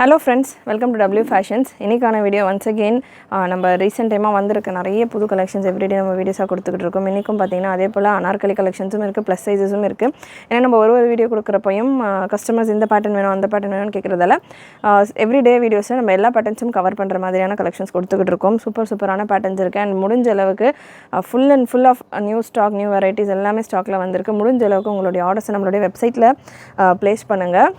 Hello friends, welcome to W Fashions. இன்னைக்கான video once again நம்ம recent டைமா வந்திருக்க நிறைய புது கலெக்ஷன்ஸ் எவ்ரிடே நம்ம வீடியோஸா கொடுத்துக்கிட்டு இருக்கோம். இன்னைக்கும் பாத்தீங்கன்னா அதே போல அனார்கலி கலெக்ஷன்ஸும் இருக்கு, ப்ளஸ் சைஸஸும் இருக்கு. ஏன்னா நம்ம ஒரு வீடியோ கொடுக்கறப்பையும் கஸ்டமர்ஸ் இந்த பேட்டர்ன் வேணும் அந்த பேட்டர்ன் வேணும்னு கேக்குறதால எவ்ரிடே வீடியோஸ்ல நம்ம எல்லா பேட்டர்ன்ஸும் கவர் பண்ற மாதிரியான கலெக்ஷன்ஸ் கொடுத்துக்கிட்டு இருக்கோம். சூப்பரான பேட்டர்ன்ஸ் இருக்கு and முடிஞ்ச அளவுக்கு full of new stock, new varieties எல்லாமே ஸ்டாக்ல வந்திருக்கு. முடிஞ்ச அளவுக்கு உங்களுடைய ஆர்டர்ஸ் நம்மளுடைய வெப்சைட்ல ப்ளேஸ் பண்ணுங்க.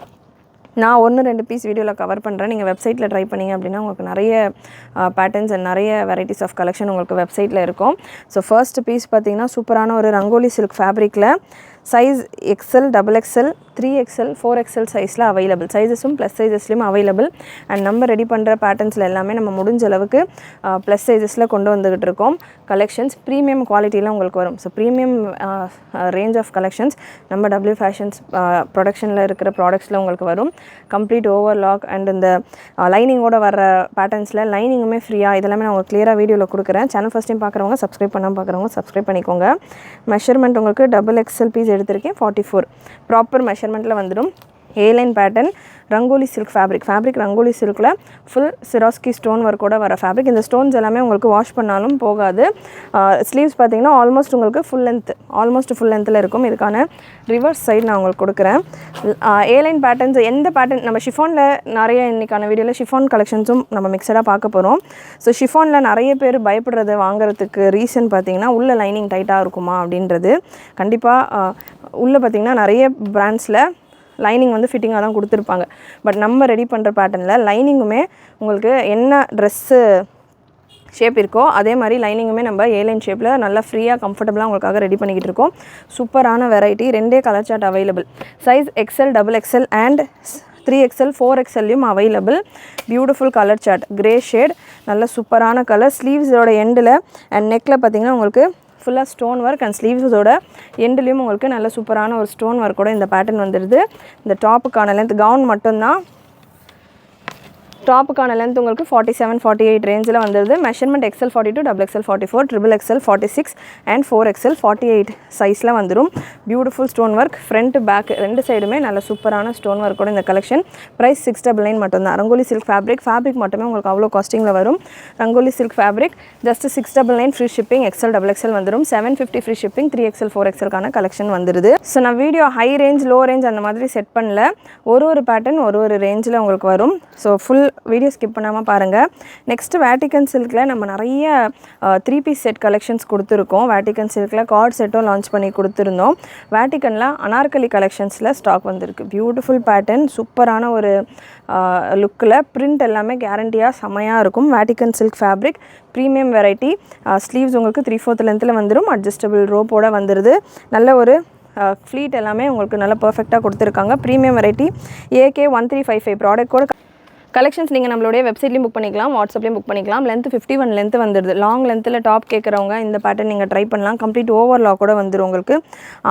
நான் 1-2 பீஸ் வீடியோவில் கவர் பண்ணுறேன். நீங்கள் வெப்சைட்டில் ட்ரை பண்ணிங்க அப்படின்னா உங்களுக்கு நிறைய பேட்டர்ன்ஸ் அண்ட் நிறைய வெரைட்டிஸ் ஆஃப் கலெக்ஷன் உங்களுக்கு வெப்சைட்டில் இருக்கும். ஸோ ஃபர்ஸ்ட் பீஸ் பார்த்தீங்கன்னா சூப்பரான ஒரு ரங்கோலி சில்க் ஃபேப்ரிக்கில் size XL, XXL, 3XL, 4XL சைஸில் அவைலபிள். சைஸஸும் ப்ளஸ் சைஸஸ்லையும் அவைலபிள். அண்ட் நம்ம ரெடி பண்ணுற பேட்டர்ன்ஸில் எல்லாமே நம்ம முடிஞ்ச அளவுக்கு ப்ளஸ் சைஸஸில் கொண்டு வந்துக்கிட்டு இருக்கோம். கலெக்ஷன்ஸ் ப்ரீமியம் குவாலிட்டியில் உங்களுக்கு வரும். So premium range of collections நம்ம W Fashions ப்ரொடக்ஷனில் இருக்கிற ப்ராடக்ட்ஸில் உங்களுக்கு வரும். கம்ப்ளீட் ஓவர்லாக் அண்ட் இந்த லைனிங்கோட வர பேட்டர்ன்ஸில் லைனிங்குமே ஃப்ரீயாக இதெல்லாமே நான் உங்களுக்கு கிளியராக வீடியோவில் கொடுக்குறேன். சேனல் ஃபஸ்ட் டைம் பார்க்குறவங்க சப்ஸ்கிரைப் பண்ணாமல் பார்க்குறவங்க சப்ஸ்கிரைப் பண்ணிக்கோங்க. மெஷர்மெண்ட் உங்களுக்கு XXL பீஸ் எடுத்திருக்கேன், 44 ப்ராப்பர் மெஷர்மெண்ட்டில் வந்துடும். A line pattern rangoli silk fabric rangoli சில்கில் ஃபுல் சிராஸ்கி ஸ்டோன் ஒர்க்கோட வர ஃபேப்ரிக். இந்த ஸ்டோன்ஸ் எல்லாமே உங்களுக்கு வாஷ் பண்ணாலும் போகாது. ஸ்லீவ்ஸ் பார்த்தீங்கன்னா ஆல்மோஸ்ட் உங்களுக்கு ஃபுல் லென்த்தில் இருக்கும். இதுக்கான ரிவர்ஸ் சைடு நான் உங்களுக்கு கொடுக்குறேன். ஏலைன் பேட்டர்ன்ஸ் எந்த பேட்டர்ன் நம்ம ஷிஃபானில் நிறைய இன்றைக்கான வீடியோவில் ஷிஃபான் கலெக்ஷன்ஸும் நம்ம மிக்சடாக பார்க்க போகிறோம். ஸோ ஷிஃபானில் நிறைய பேர் பயப்படுறத வாங்குறதுக்கு ரீசன் பார்த்தீங்கன்னா உள்ள லைனிங் டைட்டாக இருக்குமா அப்படின்றது. கண்டிப்பாக உள்ளே பார்த்தீங்கன்னா நிறைய பிராண்ட்ஸில் லைனிங் வந்து ஃபிட்டிங்காக தான் கொடுத்துருப்பாங்க. பட் நம்ம ரெடி பண்ணுற பேட்டர்னில் லைனிங்குமே உங்களுக்கு என்ன ட்ரெஸ்ஸு ஷேப் இருக்கோ அதே மாதிரி லைனிங்குமே நம்ம ஏலைன் ஷேப்பில் நல்லா ஃப்ரீயாக கம்ஃபர்டபுளாக உங்களுக்காக ரெடி பண்ணிக்கிட்டு இருக்கோம். சூப்பரான variety, 2 colour chart available. Size XL, XXL and 3XL, 4XLலையும் available. Beautiful colour chart, grey shade, நல்ல சூப்பரான கலர். ஸ்லீவ்ஸோட எண்டில் அண்ட் நெக்கில் பார்த்தீங்கன்னா உங்களுக்கு ஃபுல்லாக ஸ்டோன் ஒர்க் அண்ட் ஸ்லீவ்ஸோட எண்டுலேயும் உங்களுக்கு நல்ல சூப்பரான ஒரு ஸ்டோன் ஒர்க்கோட இந்த பேட்டர்ன் வந்துடுது. இந்த டாப்புக்கான லென்த் கவுன் மட்டும்தான். டாப்புக்கான லென்த் உங்களுக்கு 47, 48 ரேஞ்சில் வந்துடுது. Measurement XL 42, XXL 44, XXL 46 and 4XL 48 சைஸில் வந்துடும். Beautiful stone work, front back ரெண்டு சைடுமே நல்ல சூப்பரான ஸ்டோன் ஒர்க்கோட இந்த கலெக்ஷன். ப்ரைஸ் 699 மட்டும்தான். ரங்கோலி சில்க் ஃபேப்ரிக் மட்டுமே உங்களுக்கு அவ்வளோ காஸ்டிங்கில் வரும். Rangoli silk fabric just 699 free shipping. XL, XXL வந்துடும். 750 ஃப்ரீ ஷிப்பிங். 3XL, 4XLக்கான கலெக்ஷன் வந்துடுது. ஸோ நான் video high range low range அந்த மாதிரி செட் பண்ணல. ஒரு பேட்டர்ன் ஒரு ரேஞ்சில் உங்களுக்கு வரும். ஸோ ஃபுல் வீடியோ ஸ்கிப் பண்ணாமல் பாருங்கள். நெக்ஸ்ட்டு வேட்டிகன் சில்கில் நம்ம நிறைய 3 பீஸ் செட் கலெக்ஷன்ஸ் கொடுத்துருக்கோம். வேட்டிகன் சில்கில் கார்ட் செட்டும் லான்ச் பண்ணி கொடுத்துருந்தோம். வேட்டிகனில் அனார்கலி கலெக்ஷன்ஸில் ஸ்டாக் வந்திருக்கு. பியூட்டிஃபுல் பேட்டர்ன், சூப்பரான ஒரு லுக்கில் பிரிண்ட் எல்லாமே கேரண்டியாக செமையாக இருக்கும். Vatican silk fabric premium variety. Sleeves உங்களுக்கு 3/4 லென்த்தில் வந்துடும். அட்ஜஸ்டபிள் ரோப்போட வந்துடுது. நல்ல ஒரு ஃப்ளீட் எல்லாமே உங்களுக்கு நல்லா பர்ஃபெக்டாக கொடுத்துருக்காங்க. Premium variety. AK 1355 ப்ராடக்ட் கூட கலெக்ஷன்ஸ் நீங்கள் நம்மளுடைய வெப்சைட்லேயும் புக் பண்ணிக்கலாம், வாட்ஸ்அப்லேயும் புக் பண்ணிக்கலாம். லென்த் 51 லென்த் வந்துடுது. லாங் லென்த்தில் டாப் கேட்குறவங்க இந்த பேட்டர்ன் நீங்கள் ட்ரை பண்ணலாம். கம்ப்ளீட் ஓவர்லாக்கோட வந்துடும். உங்களுக்கு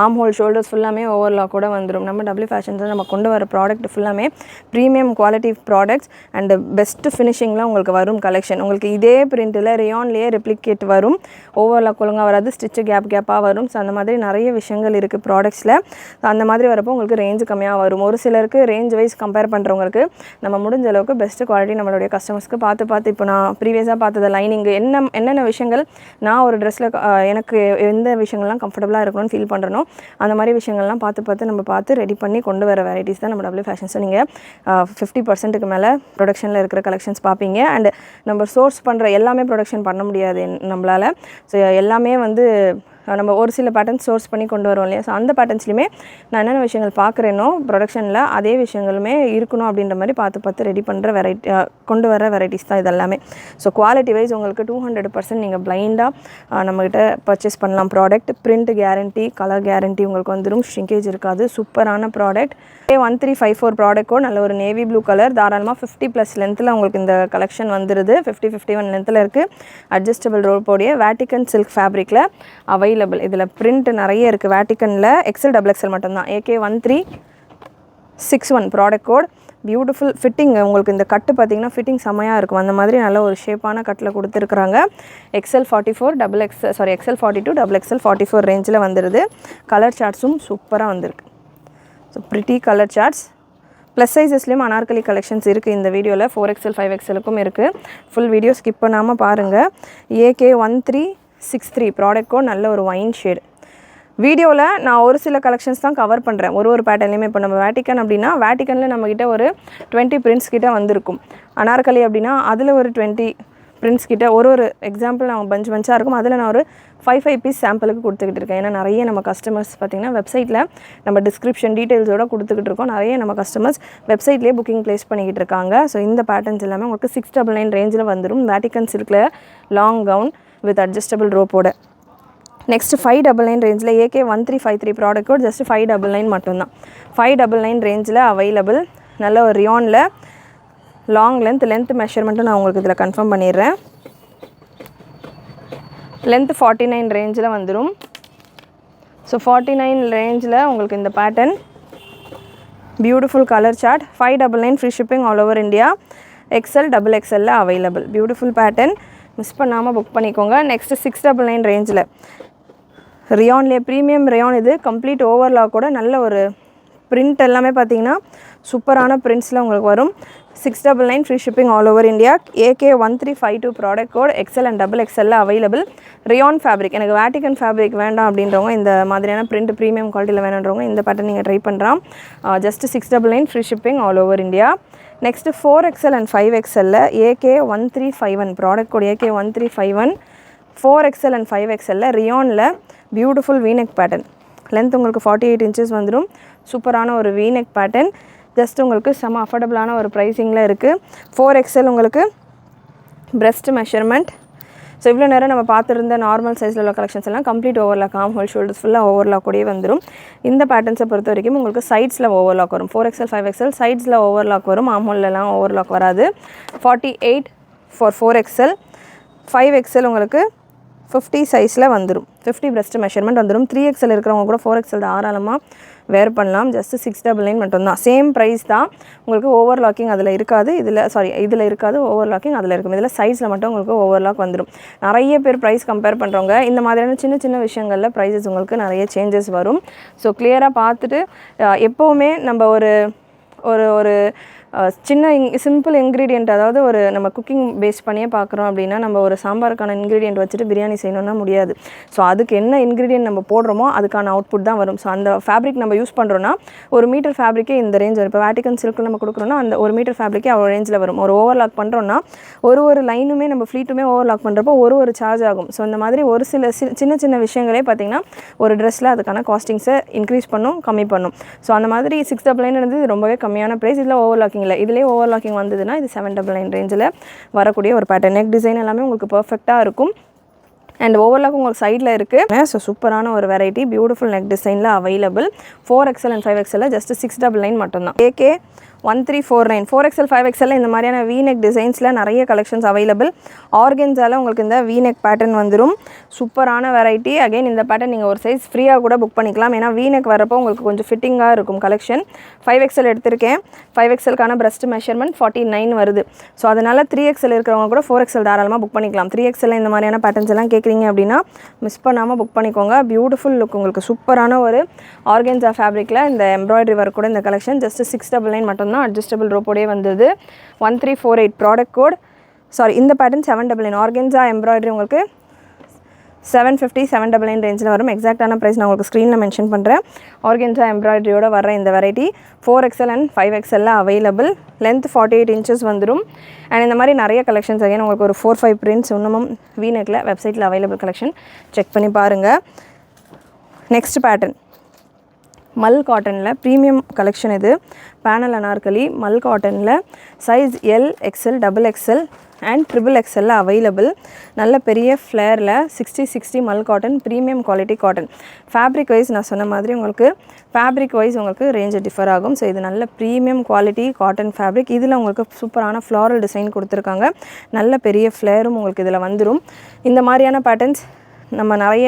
ஆர்ம் ஹோல், ஷோல்டர்ஸ் ஃபுல்லாமே ஓவர்லாக்கோட வந்துடும். நம்ம W Fashions நம்ம கொண்டு வர ப்ராடக்ட் ஃபுல்லாமே premium quality products and best ஃபினிஷிங்கில் உங்களுக்கு வரும் கலெக்ஷன். உங்களுக்கு இதே பிரிண்ட்டில் ரேயான்லேயே ரெப்ளிகேட் வரும். ஓவர்லாக் ஒழுங்காக வராது, ஸ்டிச்சு கேப்பாக வரும். ஸோ அந்த மாதிரி நிறைய விஷயங்கள் இருக்குது ப்ராடக்ட்ஸில். அந்த மாதிரி வரப்போ உங்களுக்கு ரேஞ்சு கம்மியாக வரும். ஒரு சிலருக்கு ரேஞ்ச் வைஸ் கம்பேர் பண்ணுறவங்களுக்கு நம்ம முடிஞ்ச அளவுக்கு பெஸ்ட்டு குவாலிட்டி நம்மளுடைய கஸ்டமர்ஸ்க்கு பார்த்து இப்போ நான் ப்ரீவியஸாக பார்த்தது லைனிங் என்னென்ன விஷயங்கள் நான் ஒரு ட்ரெஸ்ஸில் எனக்கு எந்த விஷயங்கள்லாம் கம்ஃபர்டபுளாக இருக்கணும்னு ஃபீல் பண்ணுறனோ அந்த மாதிரி விஷயங்கள்லாம் பார்த்து ரெடி பண்ணி கொண்டு வர வெரைட்டிஸ் தான் நம்ம W Fashions. நீங்கள் 50%க்கு மேலே ப்ரொடக்ஷனில் இருக்கிற கலெக்ஷன்ஸ் பார்ப்பீங்க. அண்ட் நம்ம சோர்ஸ் பண்ணுற எல்லாமே ப்ரொடக்ஷன் பண்ண முடியாது நம்மளால். ஸோ எல்லாமே வந்து நம்ம ஒரு சில பேட்டர்ன்ஸ் சோர்ஸ் பண்ணி கொண்டு வரோம் இல்லையா. ஸோ அந்த பேட்டர்ன்ஸ்லையுமே நான் என்னென்ன விஷயங்கள் பார்க்குறேனோ ப்ரொடக்ஷனில் அதே விஷயங்களுமே இருக்கணும் அப்படின்ற மாதிரி பார்த்து ரெடி பண்ணுற கொண்டு வர வெரைட்டிஸ் தான் இதெல்லாமே. ஸோ குவாலிட்டி வைஸ் உங்களுக்கு 200% நீங்கள் பிளைண்டாக நம்மக்கிட்ட பர்ச்சேஸ் பண்ணலாம். Product print guarantee, colour guarantee உங்களுக்கு வந்துடும். ஷ்ரிங்கேஜ் இருக்காது. சூப்பரான ப்ராடக்ட். 1354 ப்ராடக்ட் கோட், நல்ல ஒரு நேவி ப்ளூ கலர். தாராளமாக 50+ லென்த்தில் உங்களுக்கு இந்த கலெக்ஷன் வந்துடுது. 50-51 லென்த்தில் இருக்குது. அட்ஜஸ்டபிள் ரோப்போடைய வேட்டிகன் சில்க் ஃபேப்ரிக்கில் அவைலபிள். இதில் பிரிண்ட் நிறைய இருக்குது. வேட்டிகனில் XL, XXL மட்டும்தான். AK 1361 product code. Beautiful fitting. உங்களுக்கு இந்த கட்டு பார்த்தீங்கன்னா ஃபிட்டிங் செமையாக இருக்கும். அந்த மாதிரி நல்ல ஒரு ஷேப்பான கட்டில் கொடுத்துருக்குறாங்க. XL 44, XL 42, XXL 44 ரேஞ்சில் வந்துடுது. கலர் சார்ட்ஸும் சூப்பராக வந்திருக்கு. So pretty colour charts. Plus சைஸஸ்லேயும் அனார்கலி கலெக்ஷன்ஸ் இருக்குது இந்த வீடியோவில். 4XL 5XLக்கும் இருக்குது. ஃபுல் வீடியோ ஸ்கிப் பண்ணாமல் பாருங்கள். AK1363 ப்ராடக்ட் கோட், நல்ல ஒரு ஒயின் ஷேடு. வீடியோவில் நான் ஒரு சில கலெக்ஷன்ஸ் தான் கவர் பண்ணுறேன், ஒரு பேட்டர்லையுமே. இப்போ நம்ம வேட்டிக்கன் அப்படின்னா வேட்டிக்கனில் நம்மக்கிட்ட ஒரு 20 பிரிண்ட்ஸ் கிட்ட வந்திருக்கும். அனார்கலி அப்படின்னா அதில் ஒரு 20 பிரிண்ட்ஸ் கிட்ட ஒரு எக்ஸாம்பிள் நான் பஞ்சாக இருக்கும். அதில் நான் ஒரு 5 பீஸ் சாம்பிளுக்கு கொடுத்துக்கிட்டு இருக்கேன். ஏன்னா நிறைய நம்ம கஸ்டமர்ஸ் பார்த்திங்கன்னா வெப்சைட்டில் நம்ம டிஸ்கிரிப்ஷன் டீட்டெயில்ஸோடு கொடுத்துக்கிட்டு இருக்கோம். நிறைய நம்ம கஸ்டமர்ஸ் வெப்சைட்லேயே புக்கிங் ப்ளேஸ் பண்ணிக்கிட்டு இருக்காங்க. ஸோ இந்த பேட்டர்ன்ஸ் எல்லாமே உங்களுக்கு 699 ரேஞ்சில் வந்துடும். வேட்டிக்கன் சில்கில் லாங் கவுன் வித் அட்ஜஸ்டபிள் ரோப்போட. நெக்ஸ்ட் 599 ரேஞ்சில் AK1353 ப்ராடக்ட் கோட், ஜஸ்ட் 599 மட்டும்தான். 599 ரேஞ்சில் அவைலபிள். நல்ல ஒரு ரியானில் லாங் லென்த் மெஷர்மெண்ட்டும் நான் உங்களுக்கு இதில் கன்ஃபார்ம் பண்ணிடுறேன். லென்த் 49 ரேஞ்சில் வந்துடும். ஸோ 49 ரேஞ்சில் உங்களுக்கு இந்த pattern beautiful colour chart. 599 free shipping all over India. XL XXL available. Beautiful pattern, miss பண்ணாமல் புக் பண்ணிக்கோங்க. நெக்ஸ்ட் 699 ரேஞ்சில் ரியான்லேயே ப்ரீமியம் ரியான். இது கம்ப்ளீட் ஓவர்லாக்கோட நல்ல ஒரு பிரிண்ட் எல்லாமே பார்த்தீங்கன்னா சூப்பரான பிரிண்ட்ஸில் உங்களுக்கு வரும். 699 free shipping all over India. AK1352 product code, XL and XXL available. Rayon fabric, எனக்கு வேட்டிக்கன் ஃபேப்ரிக் வேண்டாம் அப்படின்றவங்க, இந்த மாதிரியான பிரிண்ட் ப்ரீமியம் குவாலிட்டியில் வேணுன்றவங்க இந்த பேட்டர்ன் நீங்கள் ட்ரை பண்ணுறான். Just 699 free shipping all over India. Next 4XL and 5XL AK1351 product code, AK1351. 4XL and 5XL ரியானில் பியூட்டிஃபுல் வீனெக் பேட்டர்ன். லென்த் உங்களுக்கு 48 இன்ச்சஸ் வந்துடும். சூப்பரான ஒரு வீனெக் பேட்டர்ன். ஜஸ்ட் உங்களுக்கு செம்ம அஃபோர்டபுளான ஒரு ப்ரைஸிங்கில் இருக்குது. 4XL உங்களுக்கு பிரெஸ்ட் மெஷர்மெண்ட். ஸோ இவ்வளோ நேரம் நம்ம பார்த்துருந்த நார்மல் சைஸில் உள்ள கலெக்ஷன்ஸ் எல்லாம் கம்ப்ளீட் ஓவர்லாக், ஆம் ஹோல் ஷோல்டர்ஸ் ஃபுல்லாக ஓவர்லாக் கூடயே வந்துடும். இந்த பேட்டர்ன்ஸை பொறுத்த வரைக்கும் உங்களுக்கு சைட்ஸில் ஓவர்லாக் வரும். 4XL 5XL சைட்ஸில் ஓவர்லாக் வரும், ஆம் ஹோல்லலாம் ஓவர்லாக் வராது. 48 ஃபார் 4XL. 5XL உங்களுக்கு 50 சைஸில் வந்துடும். 50 பிரெஸ்ட் மெஷர்மெண்ட் வந்துடும். 3XL இருக்கிறவங்க கூட 4XL தாராளமாக வேர் பண்ணலாம். ஜஸ்ட் 699 மட்டும்தான். சேம் ப்ரைஸ் தான். உங்களுக்கு ஓவர்லாக்கிங் அதில் இருக்காது, இதில் இருக்காது. ஓவர்லாக்கிங் அதில் இருக்கும். இதில் சைஸில் மட்டும் உங்களுக்கு ஓவர்லாக் வந்துடும். நிறைய பேர் ப்ரைஸ் கம்பேர் பண்ணுறவங்க இந்த மாதிரியான சின்ன சின்ன விஷயங்களில் ப்ரைஸஸ் உங்களுக்கு நிறைய சேஞ்சஸ் வரும். ஸோ கிளியராக பார்த்துட்டு எப்போவுமே நம்ம ஒரு ஒரு சின்ன சிம்பிள் இன்க்ரீடியண்ட், அதாவது ஒரு நம்ம குக்கிங் பேஸ் பண்ணியே பார்க்குறோம் அப்படின்னா நம்ம ஒரு சாம்பாருக்கான இன்க்ரீடியண்ட் வச்சுட்டு பிரியாணி செய்யணும்னா முடியாது. ஸோ அதுக்கு என்ன இன்க்ரீடியன்ட் நம்ம போடுறோமோ அதுக்கான அவுட்புட் தான் வரும். ஸோ அந்த ஃபேப்ரிக் நம்ம யூஸ் பண்ணுறோன்னா ஒரு மீட்டர் ஃபேப்ரிக்கே இந்த ரேஞ்ச் வரும். இப்போ வேட்டிக்கன் சில்க்கு நம்ம கொடுக்குறோன்னா அந்த ஒரு மீட்டர் ஃபேப்ரிக்கே அவ்வளோ ரேஞ்சில் வரும். ஒரு ஓவர்லாக் பண்ணுறோன்னா ஒரு லைனுமே நம்ம ஃப்ளீட்டுமே ஓவர்லாக் பண்ணுறப்போ ஒரு சார்ஜ் ஆகும். ஸோ இந்த மாதிரி ஒரு சில சின்ன சின்ன விஷயங்களே பார்த்திங்கன்னா ஒரு ட்ரெஸ்ஸில் அதுக்கான காஸ்டிங்ஸை இன்க்ரீஸ் பண்ணும், கம்மி பண்ணும். ஸோ அந்த மாதிரி 699 ரொம்பவே கம்மியான ப்ரைஸ். இதில் ஓவர்லாக்கிங் இல்லை. இதிலே ஓவர்லாக்கிங் வந்ததுன்னா இது 799 ரேஞ்சில் வரக்கூடிய ஒரு பேட்டர்ன். நெக் டிசைன் எல்லாமே உங்களுக்கு பர்ஃபெக்டாக இருக்கும். அண்ட் ஓவர்லாக் உங்களுக்கு சைடில் இருக்குது. ஸோ சூப்பரான ஒரு வெரைட்டி பியூட்டிஃபுல் நெக் டிசைனில் available. 4XL and 5XL just 699 மட்டும்தான். AK1349 4XL 5XL இந்த மாதிரியான வீநெக் டிசைன்ஸில் நிறைய கலெக்ஷன்ஸ் அவைலபிள். ஆர்கன்ஸால் உங்களுக்கு இந்த வீநெக் பேட்டர்ன் வந்துடும். சூப்பரான வெரைட்டி. அகைன் இந்த பேட்டர்ன் நீங்கள் ஒரு சைஸ் ஃப்ரீயாக கூட புக் பண்ணிக்கலாம். ஏன்னா வீநெக் வரப்போ உங்களுக்கு கொஞ்சம் ஃபிட்டிங்காக இருக்கும் கலெக்ஷன். 5XL எடுத்திருக்கேன். 5XLக்கான பிரஸ்ட் மெஷர்மெண்ட் 49 வருது. ஸோ அதனால் 3XL இருக்கிறவங்க கூட 4XL தாராளமாக புக் பண்ணிக்கலாம். 3XL இந்த மாதிரியான பேட்டர்ன்ஸ் எல்லாம் கேட்குறீங்க அப்படின்னா மிஸ் பண்ணாமல் புக் பண்ணிக்கோங்க. பியூட்டிஃபுல் லுக், உங்களுக்கு சூப்பரான ஒரு ஆர்கன்ஸா ஃபேப்ரிக்கில் இந்த எம்ப்ராய்டரி ஒர்க் கூட இந்த கலெக்ஷன் ஜஸ்ட் 699 மட்டும் தான். அட்ஜஸ்டபிள் ரோப்போடே வந்தது. 1348 ப்ராடக்ட் கோட். இந்த பேட்டர்ன் 799. ஆர்கன்ஸா எம்ப்ராய்டரி உங்களுக்கு 750 799 ரேஞ்சில் வரும். எக்ஸாக்டான ப்ரைஸ் நான் உங்களுக்கு ஸ்க்ரீனில் மென்ஷன் பண்ணுறேன். ஆர்கன்ஸா எம்ப்ராய்டரியோட வர இந்த variety 4XL and 5XL available. Length 48 inches வந்துடும். அண்ட் இந்த மாதிரி நிறைய கலெக்ஷன்ஸ் அகைன் உங்களுக்கு ஒரு 4-5 பிரிண்ட்ஸ் இன்னமும் வீநெக்கில் வெப்சைட்டில் அவைலபிள் கலெக்ஷன் செக் பண்ணி பாருங்கள். நெக்ஸ்ட் பேட்டர்ன் மல் காட்டனில் ப்ரீமியம் கலெக்ஷன். இது பேனல் அனார்கலி மல் காட்டனில் size L XL XXL and XXL available. நல்ல பெரிய ஃப்ளேரில் 60 mul cotton premium quality cotton. Fabric wise நான் சொன்ன மாதிரி உங்களுக்கு ரேஞ்சு டிஃபர் ஆகும். ஸோ இது நல்ல ப்ரீமியம் குவாலிட்டி காட்டன் ஃபேப்ரிக். இதில் உங்களுக்கு சூப்பரான ஃப்ளாரல் டிசைன் கொடுத்துருக்காங்க. நல்ல பெரிய ஃப்ளேரும் உங்களுக்கு இதில் வந்துடும். இந்த மாதிரியான பேட்டர்ன்ஸ் நம்ம நிறைய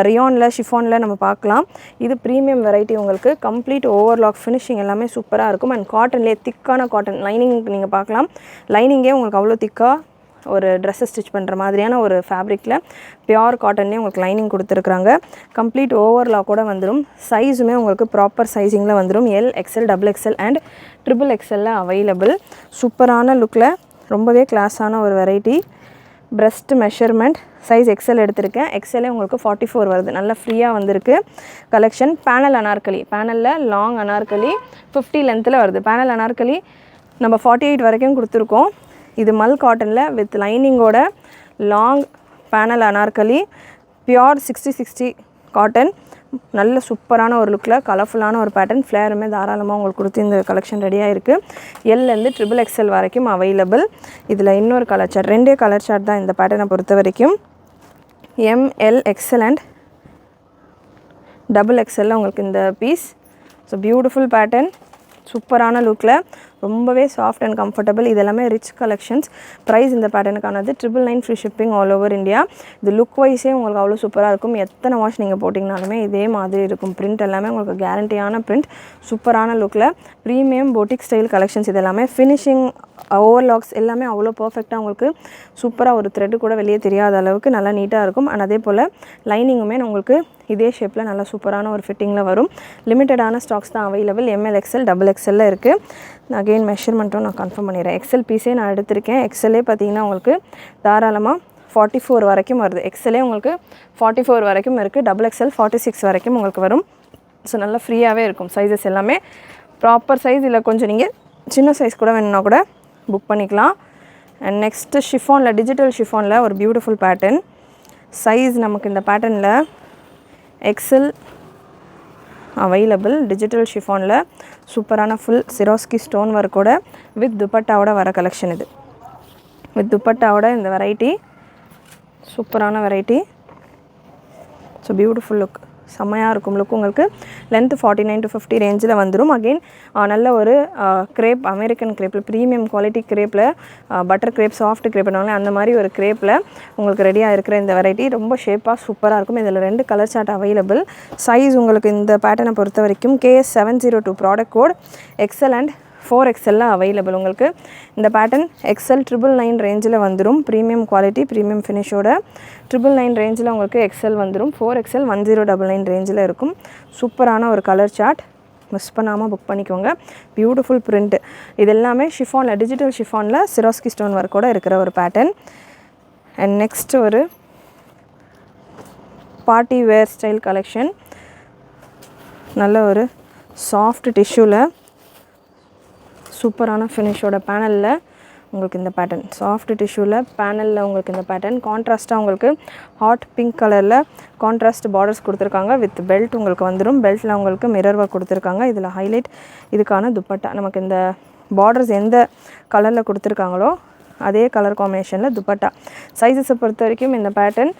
ரியானில் ஷிஃபானில் நம்ம பார்க்கலாம். இது ப்ரீமியம் வெரைட்டி. உங்களுக்கு கம்ப்ளீட் ஓவர்லாக் ஃபினிஷிங் எல்லாமே சூப்பராக இருக்கும். அண்ட் காட்டன்லேயே திக்கான காட்டன் லைனிங் நீங்கள் பார்க்கலாம். லைனிங்கே உங்களுக்கு அவ்வளோ திக்காக ஒரு ட்ரெஸ்ஸை ஸ்டிச் பண்ணுற மாதிரியான ஒரு ஃபேப்ரிக்கில் பியோர் காட்டன்லேயே உங்களுக்கு லைனிங் கொடுத்துருக்குறாங்க. கம்ப்ளீட் ஓவர்லாக் கூட வந்துடும். சைஸுமே உங்களுக்கு ப்ராப்பர் சைஸிங்கில் வந்துடும். L, XL, double XL and triple எக்ஸ்எல்ல அவைலபிள். சூப்பரான லுக்கில் ரொம்பவே கிளாஸான ஒரு variety. Breast measurement size XL எடுத்திருக்கேன். எக்ஸ்எல்லே உங்களுக்கு 44 வருது. நல்லா ஃப்ரீயாக வந்திருக்கு கலெக்ஷன். பேனல் அனார்கலி, பேனலில் லாங் அனார்கலி 50 லென்த்தில் வருது. பேனல் அனார்கலி நம்ம 48 வரைக்கும் கொடுத்துருக்கோம். இது மல் காட்டனில் வித் லைனிங்கோட long panel anarkali, pure 60-60 cotton. நல்ல சூப்பரான ஒரு லுக்கில் கலர்ஃபுல்லான ஒரு பேட்டர்ன். ஃப்ளேருமே தாராளமாக உங்களுக்கு கொடுத்து இந்த கலெக்ஷன் ரெடியாக இருக்குது. எல்லேருந்து ட்ரிபிள் எக்ஸ்எல் வரைக்கும் அவைலபிள். இதில் இன்னொரு கலர் சார்ட், 2 கலர் சார்ட் தான் இந்த பேட்டர்னை பொறுத்த வரைக்கும். M, L, XL and double எக்ஸ்எல்ல உங்களுக்கு இந்த பீஸ். ஸோ பியூட்டிஃபுல் பேட்டர்ன், சூப்பரான லுக்கில் ரொம்பவே சாஃப்ட் அண்ட் கம்ஃபர்டபுள். இது எல்லாமே ரிச் கலெக்ஷன்ஸ். ப்ரைஸ் இந்த பேட்டர்னுக்கானது 999 free shipping all over India. இது லுக் வைஸே உங்களுக்கு அவ்வளோ சூப்பராக இருக்கும். எத்தனை வாஷ் நீங்கள் போட்டிங்கனாலுமே இதே மாதிரி இருக்கும். பிரிண்ட் எல்லாமே உங்களுக்கு கேரண்டியான பிரிண்ட். சூப்பரான லுக்கில் ப்ரீமியம் பொட்டிக் ஸ்டைல் கலெக்ஷன்ஸ். இது எல்லாமே ஃபினிஷிங், ஓவர்லாக்ஸ் எல்லாமே அவ்வளோ பர்ஃபெக்டாக உங்களுக்கு சூப்பராக ஒரு த்ரெட்டு கூட வெளியே தெரியாத அளவுக்கு நல்லா நீட்டாக இருக்கும். அண்ட் அதே போல் லைனிங்குமே உங்களுக்கு இதே ஷேப்பில் நல்லா சூப்பரான ஒரு ஃபிட்டிங்கில் வரும். லிமிட்டடான ஸ்டாக்ஸ் தான் அவைலபிள். எம்எல், எக்ஸ்எல், டபுள் எக்ஸ்எல்ல இருக்குது. அகெயின் மெஷர்மெண்ட்டும் நான் கன்ஃபார்ம் பண்ணிடுறேன். எக்ஸ்எல் பீஸே நான் எடுத்திருக்கேன். எக்ஸ்எல்லே பார்த்தீங்கன்னா உங்களுக்கு தாராளமாக 44 வரைக்கும் வருது. எக்ஸ்எல்லே உங்களுக்கு 44 வரைக்கும் இருக்குது. டபுள் எக்ஸ்எல் 46 வரைக்கும் உங்களுக்கு வரும். ஸோ நல்லா ஃப்ரீயாகவே இருக்கும். சைஸஸ் எல்லாமே ப்ராப்பர் சைஸ். இல்லை கொஞ்சம் நீங்கள் சின்ன சைஸ் கூட வேணும்னா கூட புக் பண்ணிக்கலாம். அண்ட் நெக்ஸ்ட்டு ஷிஃபானில், டிஜிட்டல் ஷிஃபானில் ஒரு பியூட்டிஃபுல் பேட்டர்ன். சைஸ் நமக்கு இந்த பேட்டர்னில் எக்ஸ்எல் அவைலபிள். டிஜிட்டல் ஷிஃபானில் சூப்பரான ஃபுல் சிரோஸ்கி ஸ்டோன் ஒர்க்கோட வித் துப்பட்டாவோட வர கலெக்ஷன். இது வித் துப்பட்டாவோட இந்த வெரைட்டி சூப்பரான வெரைட்டி. ஸோ பியூட்டிஃபுல் லுக், செம்மையாக இருக்கும் லுக். உங்களுக்கு லென்த்து 49 to 50 ரேஞ்சில் வந்துடும். அகெயின் நல்ல ஒரு க்ரேப், அமெரிக்கன் க்ரேப்பில் ப்ரீமியம் குவாலிட்டி க்ரேப்பில், பட்டர் க்ரேப், சாஃப்ட் க்ரேப்னாலே அந்த மாதிரி ஒரு க்ரேப்பில் உங்களுக்கு ரெடியாக இருக்கிற இந்த வெரைட்டி ரொம்ப ஷேப்பாக சூப்பராக இருக்கும். இதில் 2 கலர் சார்ட் அவைலபிள். சைஸ் உங்களுக்கு இந்த பேட்டர்னை பொறுத்த வரைக்கும் KS 702 product code XL and 4XL available. உங்களுக்கு இந்த பேட்டர்ன் எக்ஸ்எல் 999 ரேஞ்சில் வந்துடும். ப்ரீமியம் குவாலிட்டி, ப்ரீமியம் ஃபினிஷோட 999 ரேஞ்சில் உங்களுக்கு எக்ஸ்எல் வந்துடும். 4XL 1099 ரேஞ்சில் இருக்கும். சூப்பரான ஒரு கலர் சார்ட், மிஸ் பண்ணாமல் புக் பண்ணிக்கோங்க. Beautiful print. இது எல்லாமே ஷிஃபானில், டிஜிட்டல் ஷிஃபானில் சிரோஸ்கி ஸ்டோன் ஒர்க்கோட இருக்கிற ஒரு பேட்டர்ன். அண்ட் நெக்ஸ்ட் ஒரு பார்ட்டி வேர் ஸ்டைல் கலெக்ஷன். நல்ல ஒரு சாஃப்ட் டிஷ்யூவில் சூப்பரான ஃபினிஷோட பேனலில் உங்களுக்கு இந்த பேட்டர்ன். சாஃப்ட் டிஷ்யூவில் பேனலில் உங்களுக்கு இந்த பேட்டர்ன். கான்ட்ராஸ்ட்டாக உங்களுக்கு ஹாட் பிங்க் கலரில் கான்ட்ராஸ்ட் பார்டர்ஸ் கொடுத்துருக்காங்க. வித் பெல்ட் உங்களுக்கு வந்துடும். பெல்ட்டில் உங்களுக்கு மிரர் ஒர்க் கொடுத்துருக்காங்க. இதில் ஹைலைட் இதுக்கான துப்பட்டா. நமக்கு இந்த பார்டர்ஸ் எந்த கலரில் கொடுத்துருக்காங்களோ அதே கலர் காம்பினேஷனில் துப்பட்டா. சைஸஸை பொறுத்த வரைக்கும் இந்த pattern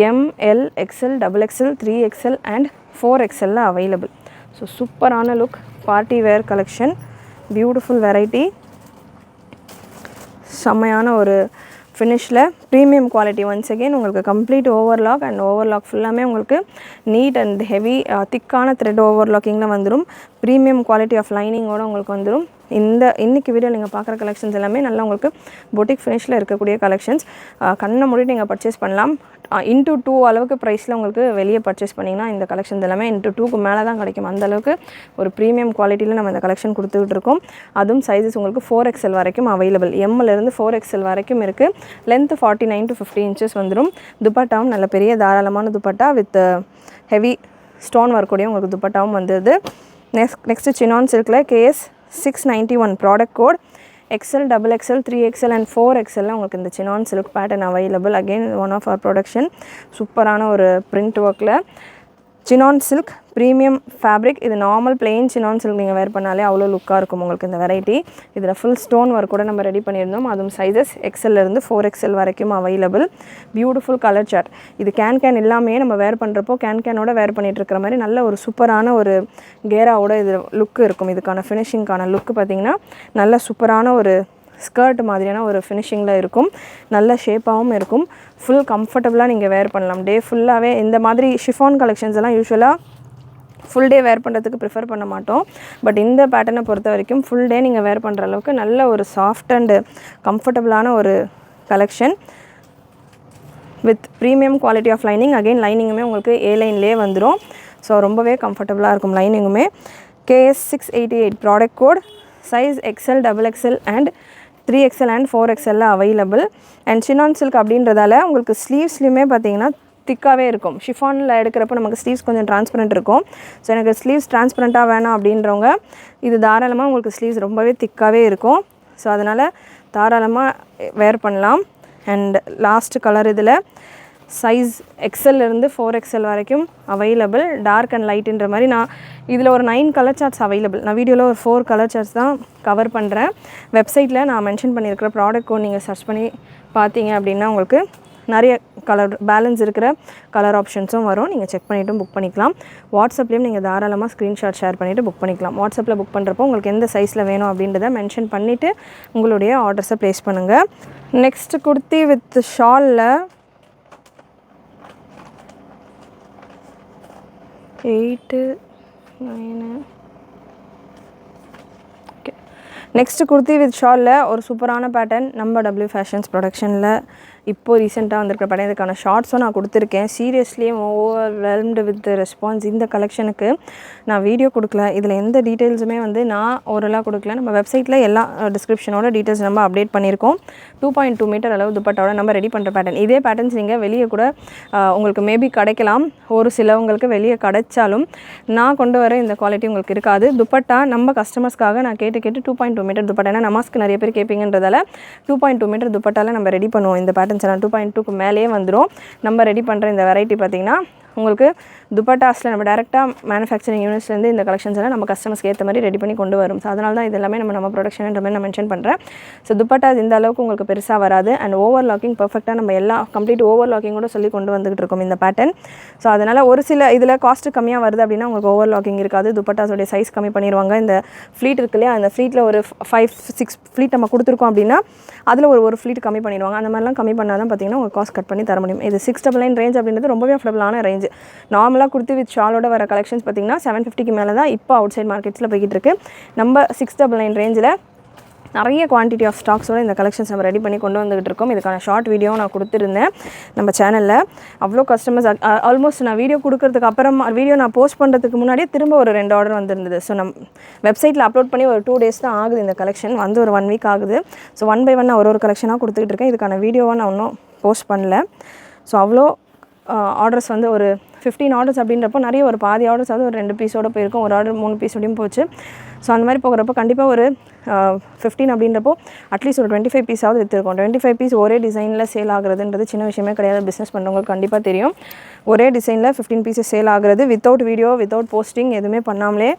M L, XL, double XL, 3XL and 4XL available. So சூப்பரான look, party wear collection, beautiful variety, செம்மையான ஒரு ஃபினிஷில் ப்ரீமியம் குவாலிட்டி. ஒன்ஸ் அகெயின் உங்களுக்கு கம்ப்ளீட் ஓவர்லாக் அண்ட் ஓவர்லாக் ஃபுல்லாமே உங்களுக்கு நீட் அண்ட் ஹெவி திக்கான த்ரெட் ஓவர்லாக்கிங்கில் வந்துடும். ப்ரீமியம் குவாலிட்டி ஆஃப் லைனிங்கோடு உங்களுக்கு வந்துடும். இன்றைக்கி வீடியோ நீங்கள் பார்க்குற கலெக்ஷன்ஸ் எல்லாமே நல்லா உங்களுக்கு பொட்டிக் ஃபினிஷில் இருக்கக்கூடிய கலெக்ஷன்ஸ். கண்ணை மூடி நீங்கள் பர்ச்சேஸ் பண்ணலாம். இன்ட்டு 2 அளவுக்கு ப்ரைஸில் உங்களுக்கு வெளியே பர்ச்சேஸ் பண்ணிங்கன்னா இந்த கலெக்ஷன்ஸ் எல்லாமே இன்ட்டு 2க்கு மேலே தான் கிடைக்கும். அந்தளவுக்கு ஒரு ப்ரீமியம் குவாலிட்டியில் நம்ம இந்த கலெக்ஷன் கொடுத்துக்கிட்டு இருக்கோம். அதுவும் சைஸஸ் உங்களுக்கு 4XL வரைக்கும் அவைலபிள். எம்மிலேருந்து 4XL வரைக்கும் இருக்குது. லென்த்து 49 to 50 inches வந்துடும். துப்பட்டாவும் நல்ல பெரிய தாராளமான துப்பட்டா வித் ஹெவி ஸ்டோன் ஒர்க்கோடையும் உங்களுக்கு துப்பட்டாவும் வந்தது. நெக்ஸ்ட்டு சினான் சில்கில் KS 691 product code XL, double XL, 3XL and 4XL உங்களுக்கு இந்த chinon silk pattern available. Again one of our production. சூப்பரான ஒரு பிரிண்ட் ஒர்க்கில் சினான் சில்க் ப்ரீமியம் ஃபேப்ரிக். இது நார்மல் பிளெயின் சினான் சில்க் நீங்கள் வேர் பண்ணாலே அவ்வளோ லுக்காக இருக்கும் உங்களுக்கு இந்த வெரைட்டி. இதில் ஃபுல் ஸ்டோன் ஒர்க் கூட நம்ம ரெடி பண்ணியிருந்தோம். அதுவும் சைஸஸ் எக்ஸ்எல்லேருந்து 4XL வரைக்கும் அவைலபிள். Beautiful colour chart. இது கேன் இல்லாமே நம்ம வேர் பண்ணுறப்போ கேனோட வேர் பண்ணிகிட்டு இருக்கிற மாதிரி நல்ல ஒரு சூப்பரான ஒரு கேராவோட இது லுக்கு இருக்கும். இதுக்கான ஃபினிஷிங்கான லுக்கு பார்த்திங்கன்னா நல்ல சூப்பரான ஒரு ஸ்கர்ட் மாதிரியான ஒரு ஃபினிஷிங்கில் இருக்கும். நல்ல ஷேப்பாகவும் இருக்கும். ஃபுல் கம்ஃபர்டபுளாக நீங்கள் வேர் பண்ணலாம். டே ஃபுல்லாகவே இந்த மாதிரி ஷிஃபான் கலெக்ஷன்ஸ் எல்லாம் யூஸ்வலாக ஃபுல் டே வேர் பண்ணுறதுக்கு ப்ரிஃபர் பண்ண மாட்டோம். பட் இந்த பேட்டர்னை பொறுத்த வரைக்கும் ஃபுல் டே நீங்கள் வேர் பண்ணுற அளவுக்கு நல்ல ஒரு சாஃப்ட் அண்டு கம்ஃபர்டபுளான ஒரு collection with premium quality of lining. Again லைனிங்குமே உங்களுக்கு ஏ லைன்லேயே வந்துடும். ஸோ ரொம்பவே கம்ஃபர்டபுளாக இருக்கும் லைனிங்குமே. KS 688 product code. Size XL, XXL and 3XL and 4XL available. And chinon silk அப்படின்றதால உங்களுக்கு ஸ்லீவ்ஸ்லையுமே பார்த்தீங்கன்னா திக்காகவே இருக்கும். ஷிஃபானில் எடுக்கிறப்ப நமக்கு ஸ்லீவ்ஸ் கொஞ்சம் டிரான்ஸ்பரண்ட் இருக்கும். ஸோ எனக்கு ஸ்லீவ்ஸ் டிரான்ஸ்பரண்ட்டாக வேணாம் அப்படின்றவங்க இது தாராளமாக உங்களுக்கு ஸ்லீவ்ஸ் ரொம்பவே திக்காகவே இருக்கும். ஸோ அதனால் தாராளமாக வேர் பண்ணலாம். அண்ட் லாஸ்ட் கலர் இதில் சைஸ் XLலேருந்து 4XL வரைக்கும் அவைலபிள். டார்க் அண்ட் லைட்டுன்ற மாதிரி நான் இதில் ஒரு 9 கலர் சார்ட்ஸ் அவைலபிள். நான் வீடியோவில் ஒரு 4 கலர் சார்ட்ஸ் தான் கவர் பண்ணுறேன். வெப்சைட்டில் நான் மென்ஷன் பண்ணியிருக்கிற ப்ராடக்ட் கோட் நீங்கள் சர்ச் பண்ணி பார்த்தீங்க அப்படின்னா உங்களுக்கு நிறைய கலர் பேலன்ஸ் இருக்கிற கலர் ஆப்ஷன்ஸும் வரும். நீங்கள் செக் பண்ணிவிட்டு புக் பண்ணிக்கலாம். வாட்ஸ்அப்லேயும் நீங்கள் தாராளமாக ஸ்க்ரீன்ஷாட் ஷேர் பண்ணிவிட்டு புக் பண்ணிக்கலாம். வாட்ஸ்அப்பில் புக் பண்ணுறப்போ உங்களுக்கு எந்த சைஸில் வேணும் அப்படின்றத மென்ஷன் பண்ணிவிட்டு உங்களுடைய ஆர்டர்ஸை ப்ளேஸ் பண்ணுங்கள். நெக்ஸ்ட் குர்த்தி வித் ஷாலில் 8, 9. ஓகே, நெக்ஸ்ட் குர்த்தி வித் ஷாலில் ஒரு சூப்பரான பேட்டர்ன் நம்ம W ஃபேஷன்ஸ் ப்ரொடக்ஷனில் இப்போது ரீசெண்டாக வந்திருக்கிற படம். இதுக்கான ஷார்ட்ஸும் நான் கொடுத்துருக்கேன். Seriously overwhelmed with response. இந்த கலெக்ஷனுக்கு நான் வீடியோ கொடுக்கல, இதில் எந்த டீட்டெயில்ஸுமே வந்து நான் ஓரலாக கொடுக்கல. நம்ம வெப்சைட்டில் எல்லா டிஸ்கிரிப்ஷனோட டீட்டெயில்ஸ் நம்ம அப்டேட் பண்ணியிருக்கோம். 2.2 மீட்டர் அளவு துப்பட்டாவோட நம்ம ரெடி பண்ணுற பேட்டர்ன். இதே பேட்டர்ன்ஸ் நீங்கள் வெளியே கூட உங்களுக்கு மேபி கிடைக்கலாம். ஒரு சிலவங்களுக்கு வெளியே கிடைச்சாலும் நான் கொண்டு வர இந்த குவாலிட்டி உங்களுக்கு இருக்காது. துப்பட்டா நம்ம கஸ்டமர்ஸ்க்காக நான் கேட்டு 2.2 மீட்டர் துப்பட்டா. ஏன்னா நமாஸ்க்கு நிறைய பேர் கேட்பீங்கன்றதால 2.2 மீட்டர் துப்பட்டாவில் நம்ம ரெடி பண்ணுவோம். இந்த பேட்டர்ன்ஸ் எல்லாம் 2.2க்கு மேலேயே வந்துடும். நம்ம ரெடி பண்ணுற இந்த வெரைட்டி பார்த்திங்கன்னா உங்களுக்கு துப்பட்டாஸில் நம்ம டேரெக்டாக மேனுஃபேக்சரிங் யூனிட்ஸ்லேருந்து இந்த கலெக்ஷன்ஸ் எல்லாம் நம்ம கஸ்டமர்ஸ்க்கு ஏற்ற மாதிரி ரெடி பண்ணி கொண்டு வரும். ஸோ அதனால தான் இது எல்லாமே நம்ம ப்ரொடக்ஷன்ன்ற மாதிரி நான் மென்ஷன் பண்ணுறேன். ஸோ துப்பட்டா இந்த அளவுக்கு உங்களுக்கு பெருசாக வராது. அண்ட் ஓவர் லாக்கிங் பர்ஃபெக்டாக நம்ம எல்லா கம்ப்ளீட் ஓவர் லாக்கிங்கோட சொல்லி கொண்டு வந்துகிட்டு இருக்கோம் இந்த பேட்டர்ன். ஸோ அதனால் ஒரு சில இதில் காஸ்ட்டு கம்மியாக வருது அப்படின்னா உங்களுக்கு ஓவர் லாக்கிங் இருக்காது. துப்பட்டாஸோடைய சைஸ் கம்மி பண்ணிடுவாங்க. இந்த ஃப்ளீட் இருக்கு இல்லையா, அந்த ஃப்ளீட்டில் ஒரு 5-6 ஃப்ளீட் நம்ம கொடுத்துருக்கோம் அப்படின்னா அதில் ஒரு ஃப்ளீட் கம்மி பண்ணிடுவாங்க. அந்த மாதிரிலாம் கம்மி பண்ணால் தான் பார்த்தீங்கன்னா உங்களுக்கு காஸ்ட் கட் பண்ணி தர முடியும். இது 699 ரேஞ்ச் அப்படின்றது ரொம்பவே அஃபோர்டபுளான ரேஞ்ச். நார்மலாக குர்த்தி வித் ஷாலோட வர கலெக்ஷன்ஸ் பார்த்தீங்கன்னா 750க்கு மேலே தான் இப்போ அவுட் சைட் மார்க்கெட்ஸில் போய்கிட்டு இருக்குது. நம்ம 699 ரேஞ்சில் நிறைய குவான்டிட்டி ஆஃப் ஸ்டாக்ஸோட இந்த கலெக்ஷன்ஸ் நம்ம ரெடி பண்ணி கொண்டு வந்துகிட்டு இருக்கோம். இதுக்கான ஷார்ட் வீடியோ நான் கொடுத்துருந்தேன் நம்ம சேனலில். அவ்வளோ கஸ்டமர்ஸ் ஆல்மோஸ்ட் நான் வீடியோ கொடுக்கறதுக்கு அப்புறமா வீடியோ நான் போஸ்ட் பண்ணுறதுக்கு முன்னாடியே திரும்ப ஒரு 2 ஆர்டர் வந்திருந்தது. ஸோ நம்ம வெப்சைட்டில் அப்லோட் பண்ணி ஒரு 2 டேஸ் தான் ஆகுது. இந்த கலெக்ஷன் வந்து ஒரு 1 வீக் ஆகுது. ஸோ 1 by 1 நான் ஒரு கலெக்ஷனாக கொடுத்துக்கிட்டு இருக்கேன். இதுக்கான வீடியோவாக நான் இன்னும் போஸ்ட் பண்ணல. ஸோ அவ்வளோ ஆர்டர்ஸ் வந்து ஒரு 15 ஆர்டர்ஸ் அப்படின்றப்போ நிறைய ஒரு பாதி ஆர்டர்ஸ் வந்து ஒரு 2 பீஸோடு போயிருக்கும். ஒரு ஆர்டர் 3 பீஸோடையும் போச்சு. ஸோ அந்த மாதிரி போகிறப்போ கண்டிப்பாக ஒரு 15 அப்படின்றப்போ அட்லீஸ்ட் ஒரு 25 பீஸாவது விற்றுருக்கும். 25 பீஸ் ஒரே டிசைனில் சேல் ஆகுறதுன்றது சின்ன விஷயமே கிடையாது. பிஸ்னஸ் பண்ணுறவங்களுக்கு கண்டிப்பாக தெரியும். ஒரே டிசைனில் 15 பீஸஸ் சேல் ஆகுறது வித்தவுட் வீடியோ வித்தவுட் போஸ்டிங் எதுவுமே பண்ணாமலே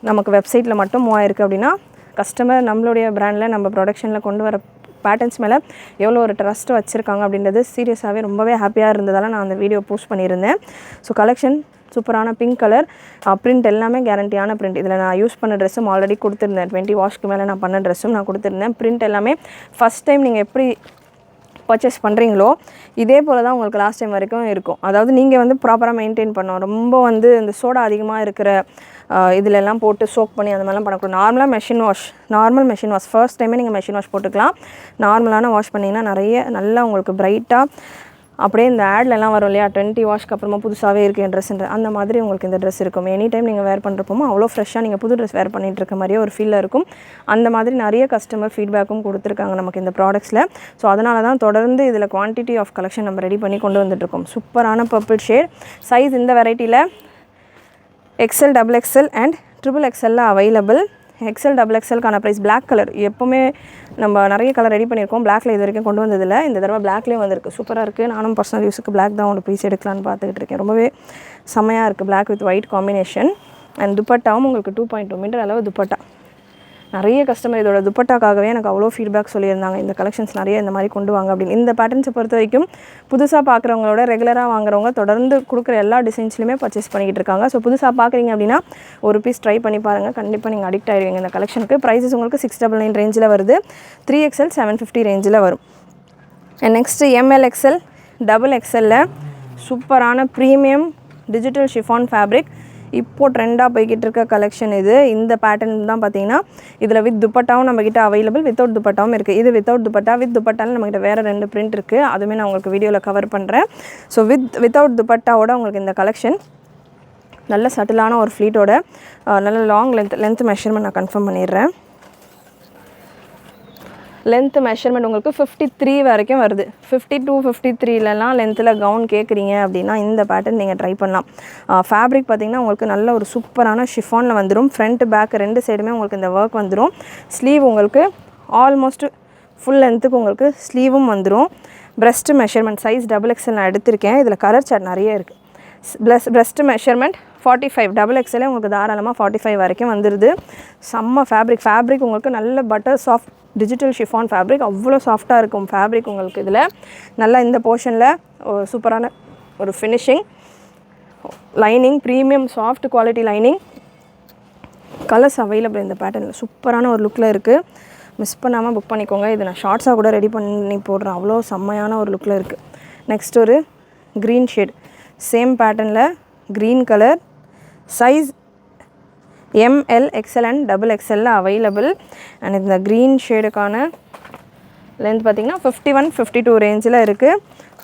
நமக்கு வெப்சைட்டில் மட்டும் மூவ் ஆயிருக்கு அப்படின்னா கஸ்டமர் நம்மளுடைய பிராண்டில் நம்ம ப்ரொடக்ஷனில் கொண்டு வர பேட்டர்ன்ஸ் மேலே எவ்வளோ ஒரு ட்ரஸ்ட் வச்சுருக்காங்க அப்படின்றது சீரியஸாகவே ரொம்பவே ஹாப்பியாக இருந்ததால் நான் அந்த வீடியோ போஸ்ட் பண்ணியிருந்தேன். ஸோ கலெக்ஷன் சூப்பரான பிங்க் கலர் பிரிண்ட் எல்லாமே கேரண்டியான பிரிண்ட். இதில் நான் யூஸ் பண்ண ட்ரெஸ்ஸும் ஆல்ரெடி கொடுத்துருந்தேன். 20 வாஷ்க்கு மேலே நான் பண்ண ட்ரெஸ்ஸும் நான் கொடுத்துருந்தேன். பிரிண்ட் எல்லாமே ஃபஸ்ட் டைம் நீங்கள் எப்படி பர்ச்சேஸ் பண்ணுறீங்களோ இதே போல் தான் உங்களுக்கு லாஸ்ட் டைம் வரைக்கும் இருக்கும். அதாவது நீங்கள் வந்து ப்ராப்பராக மெயின்டைன் பண்ணணும். ரொம்ப வந்து இந்த சோடா அதிகமாக இருக்கிற இதிலெல்லாம் போட்டு சோக் பண்ணி அந்த மாதிரிலாம் பண்ணக்கூடாது. நார்மல் மெஷின் வாஷ் ஃபர்ஸ்ட் டைமே நீங்கள் மெஷின் வாஷ் போட்டுக்கலாம். நார்மலான வாஷ் பண்ணிங்கன்னா நல்லா உங்களுக்கு பிரைட்டாக அப்படியே இந்த ஆட்லலாம் வரும் இல்லையா, 20 வாஷ்க்கு அப்புறமா புதுசாகவே இருக்குது என் ட்ரெஸ்ன்ற அந்த மாதிரி உங்களுக்கு இந்த ட்ரெஸ் இருக்கும். எனி டைம் நீங்கள் வேர் பண்ணுறப்போ அவ்வளோ ஃப்ரெஷ்ஷாக நீங்கள் புது ட்ரெஸ் வேர் பண்ணிகிட்டு இருக்க மாதிரியே ஒரு ஃபீலில் இருக்கும். அந்த மாதிரி நிறைய கஸ்டமர் ஃபீட்பேக்கும் கொடுத்துருக்காங்க நமக்கு இந்த ப்ராடக்ட்ஸில். ஸோ அதனால தான் தொடர்ந்து இதில் குவான்டிட்டி ஆஃப் கலெக்ஷன் நம்ம ரெடி பண்ணி கொண்டு வந்துட்டுருக்கோம். சூப்பரான பர்பிள் ஷேட் சைஸ் இந்த வெரைட்டியில் XL, XXL and XXL available. XL, XXLக்கான ப்ரைஸ் பிளாக் கலர். எப்போவுமே நம்ம நிறைய கலர் ரெடி பண்ணியிருக்கோம். பிளாக்ல இது வரைக்கும் கொண்டு வந்ததில்லை. இந்த தடவை பிளாக்லேயும் வந்திருக்கு. சூப்பராக இருக்குது. நானும் பர்சனல் யூஸுக்கு பிளாக் தான் ஒரு பீஸ் எடுக்கலான்னு பார்த்துக்கிட்டு இருக்கேன். ரொம்பவே செம்மையாக இருக்குது black with white combination. And துப்பட்டாவும் உங்களுக்கு 2.2 மீட்டர் அளவு துப்பட்டா. நிறைய கஸ்டமர் இதோட துப்பட்டாக்காகவே எனக்கு அவ்வளோ ஃபீட்பேக் சொல்லியிருந்தாங்க. இந்த கலெக்ஷன்ஸ் நிறைய இந்த மாதிரி கொண்டு வாங்க அப்படின்னு. இந்த பேட்டர்ன்ஸை பொறுத்த வரைக்கும் புதுசாக பார்க்குறவங்களோட ரெகுலராக வாங்குறவங்க தொடர்ந்து கொடுக்குற எல்லா டிசைன்ஸ்லையுமே பர்ச்சேஸ் பண்ணிக்கிட்டு இருக்காங்க. ஸோ புதுசாக பார்க்குறீங்க அப்படின்னா ஒரு பீஸ் ட்ரை பண்ணி பாருங்கள். கண்டிப்பாக நீங்கள் அடிக்ட் ஆகிடுவீங்க இந்த கலெக்ஷனுக்கு. ப்ரைஸஸ் உங்களுக்கு 699 ரேஞ்சில் வருது. 3XL 750 ரேஞ்சில் வரும். And next ML, XL, XXL சூப்பரான ப்ரீமியம் டிஜிட்டல் ஷிஃபான் ஃபேப்ரிக். இப்போது ட்ரெண்டாக போய்கிட்டு இருக்க கலெக்ஷன் இது. இந்த பேட்டர்ன் தான் பார்த்தீங்கன்னா இதில் வித் துப்பட்டாவும் நம்மக்கிட்ட அவைலபிள், வித்தவுட் துப்பட்டாவும் இருக்குது. இது வித்தவுட் துப்பட்டா, வித் துப்பட்டாலும் நம்மக்கிட்ட வேறு 2 பிரிண்ட் இருக்குது. அதுவுமே நான் உங்களுக்கு வீடியோவில் கவர் பண்ணுறேன். ஸோ வித்தவுட் துப்பட்டாவோட உங்களுக்கு இந்த கலெக்ஷன் நல்ல சட்டிலான ஒரு ஃப்ளீட்டோட நல்ல லாங் லென்த் மெஷர்மெண்ட் நான் கன்ஃபார்ம் பண்ணிடுறேன். லென்த் மெஷர்மெண்ட் உங்களுக்கு 53 வரைக்கும் வருது. 52, 53லலாம் லென்த்தில் கவுன் கேட்குறீங்க அப்படின்னா இந்த பேட்டர்ன் நீங்கள் ட்ரை பண்ணலாம். ஃபேப்ரிக் பார்த்திங்கன்னா உங்களுக்கு நல்ல ஒரு சூப்பரான ஷிஃபானில் வந்துடும். ஃப்ரண்ட் பேக் 2 சைடுமே உங்களுக்கு இந்த ஒர்க் வந்துடும். ஸ்லீவ் உங்களுக்கு ஆல்மோஸ்ட் ஃபுல் லென்த்துக்கு உங்களுக்கு ஸ்லீவும் வந்துடும். ப்ரெஸ்ட் மெஷர்மெண்ட் சைஸ் XXL நான் எடுத்திருக்கேன். இதில் கலர் சார்ட் நிறைய இருக்குது. ப்ரெஸ்ட் மெஷர்மெண்ட் 45, XXL உங்களுக்கு தாராளமாக 45 வரைக்கும் வந்துடுது. செம்ம ஃபேப்ரிக் உங்களுக்கு நல்ல butter soft digital chiffon fabric, அவ்வளோ சாஃப்டாக இருக்கும் ஃபேப்ரிக் உங்களுக்கு. இதில் நல்லா இந்த போர்ஷனில் சூப்பரான ஒரு finishing, lining premium soft quality lining, colours available இந்த பேட்டர்னில் சூப்பரான ஒரு லுக்கில் இருக்குது. மிஸ் பண்ணாமல் புக் பண்ணிக்கோங்க. இது நான் ஷார்ட்ஸாக கூட ரெடி பண்ணி போடுறேன், அவ்வளோ செம்மையான ஒரு லுக்கில் இருக்குது. நெக்ஸ்ட் ஒரு க்ரீன் ஷேட், சேம் பேட்டர்னில் green colour, size ML, XL and XXL available. And இந்த க்ரீன் ஷேடுக்கான லென்த் பார்த்திங்கன்னா 51, 52 ரேஞ்சில் இருக்குது.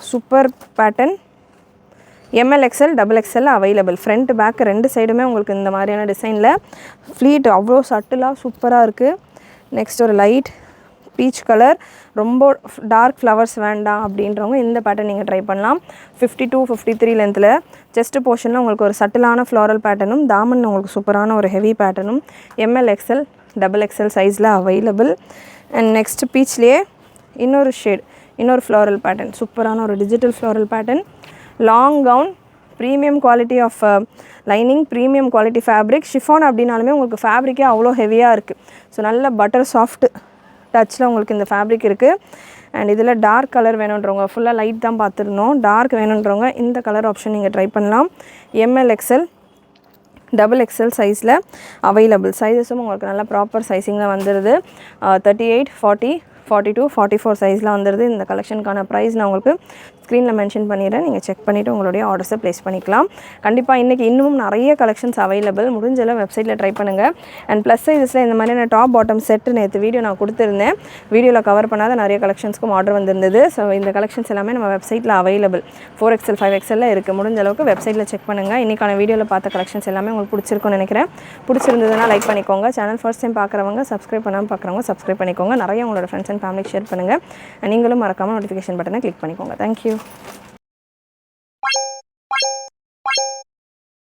Super pattern. ML, XL, XXL available. Front back 2 சைடுமே உங்களுக்கு இந்த மாதிரியான டிசைனில் ஃப்ளீட் அவ்வளோ சட்டிலாக சூப்பராக இருக்குது. நெக்ஸ்ட் ஒரு லைட் பீச் கலர், ரொம்ப டார்க் ஃப்ளவர்ஸ் வேண்டாம் அப்படின்றவங்க இந்த பேட்டர்ன் நீங்கள் ட்ரை பண்ணலாம். 52, 53 லென்த்தில் செஸ்ட் போர்ஷனில் உங்களுக்கு ஒரு சட்டிலான ஃப்ளாரல் பேட்டர்னும், தாமன் உங்களுக்கு சூப்பரான ஒரு ஹெவி பேட்டர்னும் ML, XL, XXL சைஸில் அவைலபிள். அண்ட் நெக்ஸ்ட் பீச்லேயே இன்னொரு ஷேட், இன்னொரு ஃப்ளாரல் பேட்டர்ன், சூப்பரான ஒரு digital floral pattern, long gown, premium quality of lining, premium quality fabric. Chiffon அப்படின்னாலுமே உங்களுக்கு ஃபேப்ரிக்கே அவ்வளோ ஹெவியாக இருக்குது. ஸோ நல்ல பட்டர் சாஃப்ட் டச்சில் உங்களுக்கு இந்த ஃபேப்ரிக் இருக்குது. அண்ட் இதில் டார்க் கலர் வேணுன்றவங்க, ஃபுல்லாக லைட் தான் பார்த்துருந்தோம், டார்க் வேணுன்றவங்க இந்த கலர் ஆப்ஷன் நீங்கள் ட்ரை பண்ணலாம். ML, XL, XXL சைஸில் அவைலபிள். சைஸஸும் உங்களுக்கு நல்லா ப்ராப்பர் சைஸிங்கில் வந்துடுது. 38, 40, 42, 44 சைஸில் வந்துடுது. இந்த கலெக்ஷனுக்கான ப்ரைஸ் நான் உங்களுக்கு ஸ்க்ரீனில் மென்ஷன் பண்ணிடுறேன். நீங்கள் செக் பண்ணிவிட்டு உங்களுடைய ஆர்டர்ஸை ப்ளேஸ் பண்ணிக்கலாம். கண்டிப்பாக இன்றைக்கி இன்னமும் நிறைய கலெக்ஷன்ஸ் அவைலபிள். முடிஞ்சளவு வெப்சைட்டில் ட்ரை பண்ணுங்கள். அண்ட் ப்ளஸ் சைஸஸில் இந்த மாதிரியான டாப் பாட்டம் செட்டு நேற்று வீடியோ நான் கொடுத்துருந்தேன். வீடியோவில் கவர் பண்ணாத நிறைய கலெக்ஷன்ஸ்க்கும் ஆர்டர் வந்திருந்தது. ஸோ இந்த கலெக்ஷன்ஸ் எல்லாமே நம்ம வெப்சைட்டில் அவைலபிள். 4XL, 5XL இருக்குது. முடிஞ்ச அளவுக்கு வெப்சைட்டில் செக் பண்ணுங்கள். இன்றைக்கான வீடியோவில் பார்த்த கலெக்ஷன்ஸ் எல்லாமே உங்களுக்கு பிடிச்சிருக்குன்னு நினைக்கிறேன். பிடிச்சிருந்ததுன்னா லைக் பண்ணிக்கோங்க. சேனல் ஃபர்ஸ்ட் டைம் பார்க்குறவங்க, சப்ஸ்கிரைப் பண்ணாமல் பார்க்குறவங்க சப்ஸ்கிரைப் பண்ணிக்கோங்க. நிறைய உங்களோட ஃப்ரெண்ட்ஸ் அண்ட் ஃபேமிலிக்கு ஷேர் பண்ணுங்கள். நீங்களும் மறக்காமல் நோட்டிஃபிகேஷன் பட்டனை கிளிக் பண்ணிக்கோங்க. தேங்க்யூ.